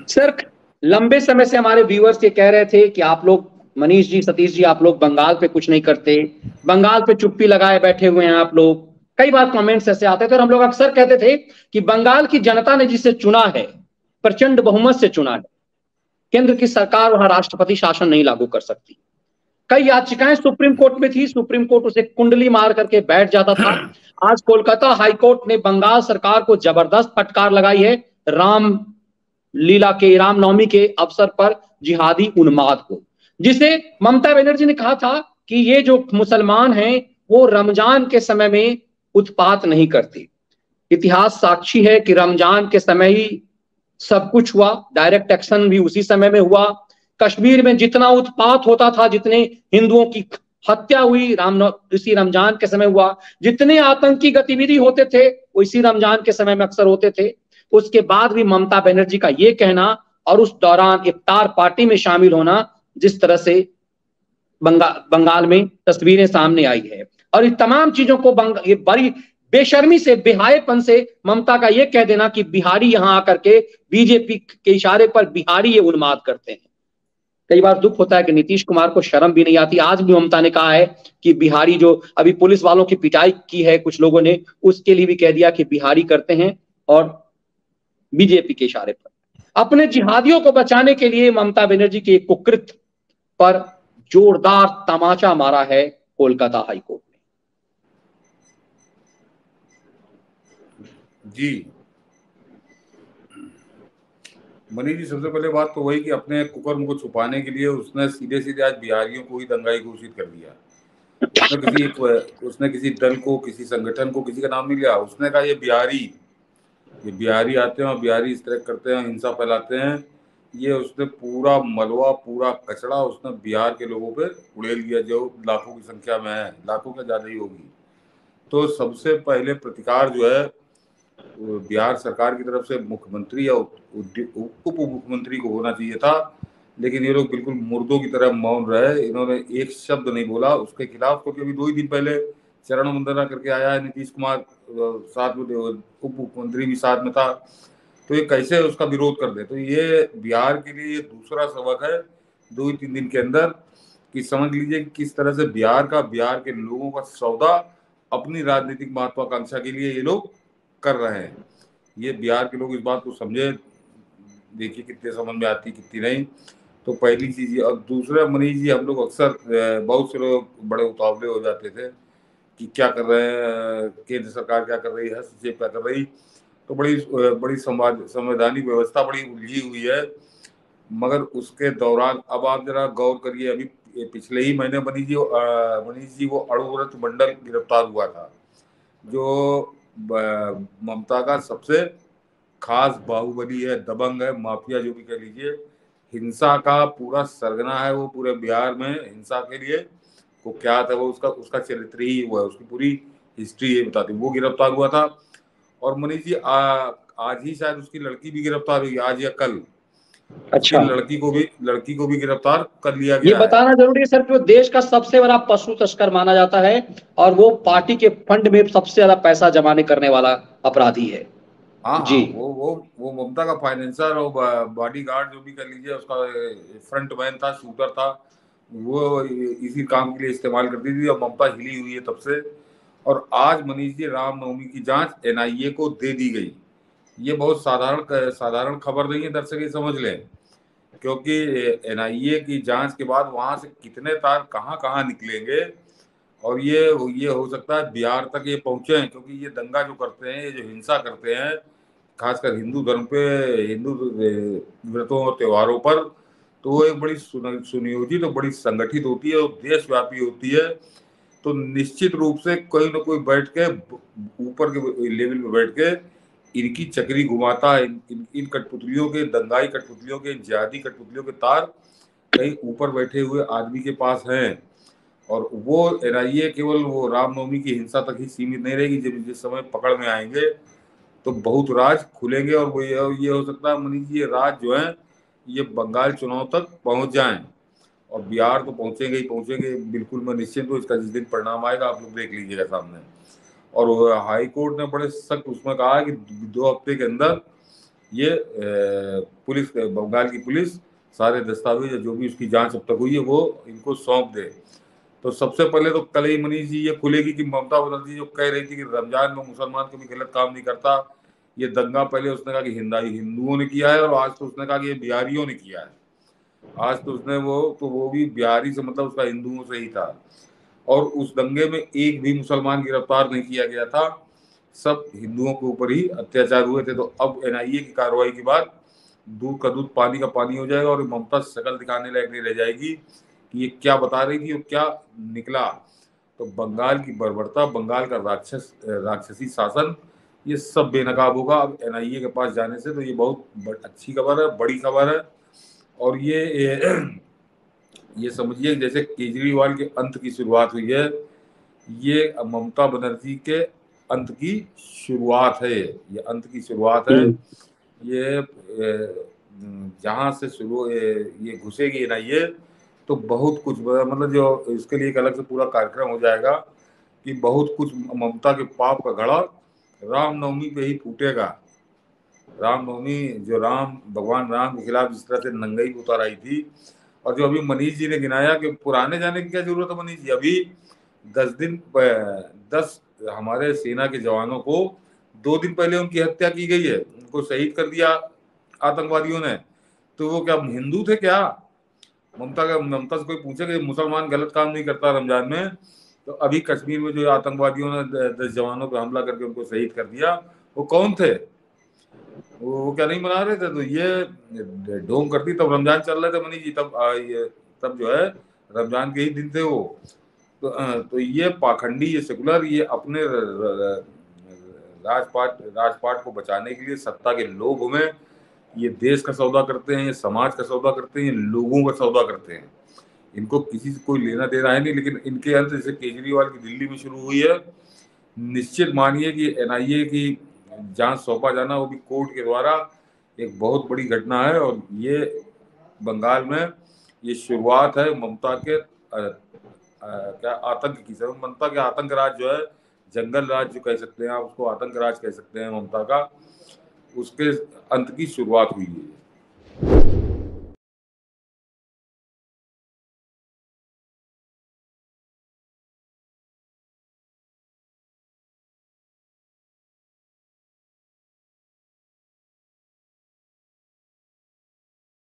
Sir, लंबे समय से हमारे व्यूअर्स ये कह रहे थे कि आप लोग, मनीष जी, सतीश जी, आप लोग बंगाल पे कुछ नहीं करते, बंगाल पे चुप्पी लगाए बैठे हुए हैं आप लोग। कई बार कमेंट्स ऐसे आते थे और हम लोग अक्सर कहते थे कि बंगाल की जनता ने जिसे चुना है, प्रचंड बहुमत से चुना है, केंद्र की सरकार वहां राष्ट्रपति शासन नहीं लागू कर सकती। कई याचिकाएं सुप्रीम कोर्ट में थी, सुप्रीम कोर्ट उसे कुंडली मार करके बैठ जाता था। आज कोलकाता हाईकोर्ट ने बंगाल सरकार को जबरदस्त फटकार लगाई है, राम लीला के, रामनवमी के अवसर पर जिहादी उन्माद को, जिसे ममता बनर्जी ने कहा था कि ये जो मुसलमान हैं वो रमजान के समय में उत्पात नहीं करते। इतिहास साक्षी है कि रमजान के समय ही सब कुछ हुआ, डायरेक्ट एक्शन भी उसी समय में हुआ। कश्मीर में जितना उत्पात होता था, जितने हिंदुओं की हत्या हुई इसी रमजान के समय हुआ, जितने आतंकी गतिविधि होते थे वो इसी रमजान के समय में अक्सर होते थे। उसके बाद भी ममता बनर्जी का ये कहना और उस दौरान इफ्तार पार्टी में शामिल होना, जिस तरह से बंगाल में तस्वीरें सामने आई है, और इस तमाम चीजों को ये बड़ी बेशर्मी से, बेहायेपन से ममता का ये कह देना कि बिहारी यहां आकर के बीजेपी के इशारे पर बिहारी ये उन्माद करते हैं। कई बार दुख होता है कि नीतीश कुमार को शर्म भी नहीं आती। आज भी ममता ने कहा है कि बिहारी, जो अभी पुलिस वालों की पिटाई की है कुछ लोगों ने, उसके लिए भी कह दिया कि बिहारी करते हैं, और बीजेपी के इशारे पर। अपने जिहादियों को बचाने के लिए ममता बनर्जी के कुकृत्य पर जोरदार तमाचा मारा है कोलकाता हाईकोर्ट ने। जी मनीष जी, सबसे पहले बात तो वही कि अपने कुकर्म को छुपाने के लिए उसने सीधे सीधे आज बिहारियों को ही दंगाई घोषित कर दिया। उसने किसी दल को, किसी संगठन को, किसी का नाम नहीं लिया। उसने कहा ये बिहारी आते हैं और बिहारी इस तरह करते हैं, हिंसा फैलाते हैं। ये उसने पूरा मलबा, पूरा कचरा उसने बिहार के लोगों पे उड़ेल दिया, जो लाखों की संख्या में है, लाखों का ज्यादा ही होगी। तो सबसे पहले प्रतिकार जो है बिहार सरकार की तरफ से मुख्यमंत्री या उप मुख्यमंत्री को होना चाहिए था, लेकिन ये लोग बिल्कुल मुर्दों की तरह मौन रहे। इन्होंने एक शब्द नहीं बोला उसके खिलाफ, क्योंकि अभी 2 ही दिन पहले चरण वंदना करके आया है नीतीश कुमार, साथ में उप मुख्यमंत्री भी साथ में था। तो ये कैसे उसका विरोध कर दे? तो ये बिहार के लिए ये दूसरा सबक है 2 ही 3 दिन के अंदर, कि समझ लीजिए किस तरह से बिहार के लोगों का सौदा अपनी राजनीतिक महत्वाकांक्षा के लिए ये लोग कर रहे हैं। ये बिहार के लोग इस बात को समझे, देखिए कितने समझ में आती, कितनी नहीं। तो पहली चीज ये। और दूसरा मनीष जी, हम लोग अक्सर, बहुत से लोग बड़े उतावले हो जाते थे कि क्या कर रहे हैं केंद्र सरकार, क्या कर रही है, हस्तक्षेप क्या कर रही। तो बड़ी संवैधानिक व्यवस्था बड़ी उलझी हुई है। मगर उसके दौरान अब आप जरा गौर करिए, अभी पिछले ही महीने मनीष जी वो अड़ुव्रत मंडल गिरफ्तार हुआ था, जो ममता का सबसे खास बाहुबली है, दबंग है, माफिया जो भी कह लीजिए। हिंसा का पूरा सरगना है वो, पूरे बिहार में हिंसा के लिए वो क्या था, वो उसका चरित्र ही हुआ है, उसकी पूरी हिस्ट्री ये बताती। वो गिरफ्तार हुआ था। और मनीष जी आज ही शायद उसकी लड़की भी गिरफ्तार हुई, आज या कल। उसकी अच्छा, लड़की को भी गिरफ्तार कर लिया ये गया है। बताना जरूरी है सर कि वो देश का सबसे बड़ा पशु तस्कर माना जाता है, और वो पार्टी के फंड में सबसे ज्यादा पैसा जमाने करने वाला अपराधी है। हाँ हाँ, जी, वो ममता का फाइनेंसर और बॉडी गार्ड जो भी कर लीजिए, उसका फ्रंट मैन था, शूटर था। वो इसी काम के लिए इस्तेमाल करती थी, और ममता हिली हुई है तब से। और आज मनीष जी रामनवमी की जांच एनआईए को दे दी गई। ये बहुत साधारण खबर नहीं है, दर्शक ये समझ लें, क्योंकि एनआईए की जांच के बाद वहां से कितने तार कहाँ कहाँ निकलेंगे, और ये हो सकता है बिहार तक ये पहुंचे हैं। क्योंकि ये दंगा जो करते हैं, ये जो हिंसा करते हैं, खासकर हिंदू धर्म पे, हिंदू व्रतों और त्योहारों पर, तो वो एक बड़ी सुनियोजित और बड़ी संगठित होती है और देशव्यापी होती है। तो निश्चित रूप से कोई ना कोई बैठ के ऊपर के लेवल पे बैठ के इनकी चक्री घुमाता है। इन कठपुतलियों के, दंगाई कठपुतलियों के, जिहादी कठपुतलियों के तार कहीं ऊपर बैठे हुए आदमी के पास हैं। और वो एनआईए केवल वो रामनवमी की हिंसा तक ही सीमित नहीं रहेगी। जब जिस समय पकड़ में आएंगे तो बहुत राज खुलेंगे, और वो ये हो सकता है मनीष जी, ये राज जो है ये बंगाल चुनाव तक पहुंच जाएं। और बिहार तो पहुंचेंगे ही पहुंचेंगे, बिल्कुल मैं निश्चिंत हूँ। इसका जिस दिन परिणाम आएगा आप लोग देख लीजिएगा सामने। और हाई कोर्ट ने बड़े सख्त उसमें कहा है कि 2 हफ्ते के अंदर ये पुलिस, बंगाल की पुलिस सारे दस्तावेज जो भी उसकी जांच अब तक हुई है वो इनको सौंप दे। तो सबसे पहले तो कल ही मनीष जी ये खुलेगी कि ममता बनर्जी जो कह रही थी कि रमजान में मुसलमान कभी गलत काम नहीं करता, ये दंगा पहले उसने कहा कि हिंदुओं ने किया है, और आज तो उसने कहा कि ये बिहारियों ने किया है। आज तो उसने वो भी बिहारी से मतलब उसका हिंदुओं से ही था, और उस दंगे में एक भी मुसलमान गिरफ्तार नहीं किया गया था, सब हिंदुओं के ऊपर ही अत्याचार हुए थे। तो अब एनआईए की कार्रवाई के बाद दूध का दूध पानी का पानी हो जाएगा, और ममता शकल दिखाने लायक नहीं रह जाएगी कि ये क्या बता रही थी और क्या निकला। तो बंगाल की बर्बरता, बंगाल का राक्षसी शासन, ये सब बेनकाब होगा अब एनआईए के पास जाने से। तो ये बहुत अच्छी खबर है, बड़ी खबर है। और ये समझिए जैसे केजरीवाल के अंत की शुरुआत हुई है, ये ममता बनर्जी के अंत की शुरुआत है। ये अंत की शुरुआत है। ये जहां से शुरू ये घुसेगी ना, ये तो बहुत कुछ मतलब जो इसके लिए एक अलग से पूरा कार्यक्रम हो जाएगा कि बहुत कुछ ममता के पाप का घड़ा रामनवमी पे ही फूटेगा। रामनवमी जो भगवान राम के खिलाफ जिस तरह से नंगाई उतार आई थी, और जो अभी मनीष जी ने गिनाया कि पुराने जाने की क्या जरूरत है मनीष जी, अभी 10 हमारे सेना के जवानों को 2 दिन पहले उनकी हत्या की गई है, उनको शहीद कर दिया आतंकवादियों ने। तो वो क्या हिंदू थे क्या? ममता से कोई पूछे कि मुसलमान गलत काम नहीं करता रमजान में, तो अभी कश्मीर में जो आतंकवादियों ने 10 जवानों पर हमला करके उनको शहीद कर दिया, वो कौन थे? वो क्या नहीं मना रहे थे? तो ये ढोंग करती, तब रमजान चल रहे थे मनीष जी, तब जो है रमजान के ही दिन थे वो। तो ये पाखंडी, ये सेकुलर, ये अपने राजपाट को बचाने के लिए सत्ता के लोभ में ये देश का सौदा करते हैं, ये समाज का सौदा करते हैं, ये लोगों का सौदा करते हैं। इनको किसी से कोई लेना देना है नहीं। लेकिन इनके अंत जैसे केजरीवाल की दिल्ली में शुरू हुई है, निश्चित मानिए कि एनआईए की जांच सौंपा जाना वो भी कोर्ट के द्वारा एक बहुत बड़ी घटना है। और ये बंगाल में ये शुरुआत है ममता के क्या आतंक की। सर ममता के आतंक राज जो है, जंगल राज जो कह सकते हैं आप उसको, आतंक राज कह सकते हैं ममता का, उसके अंत की शुरुआत हुई है।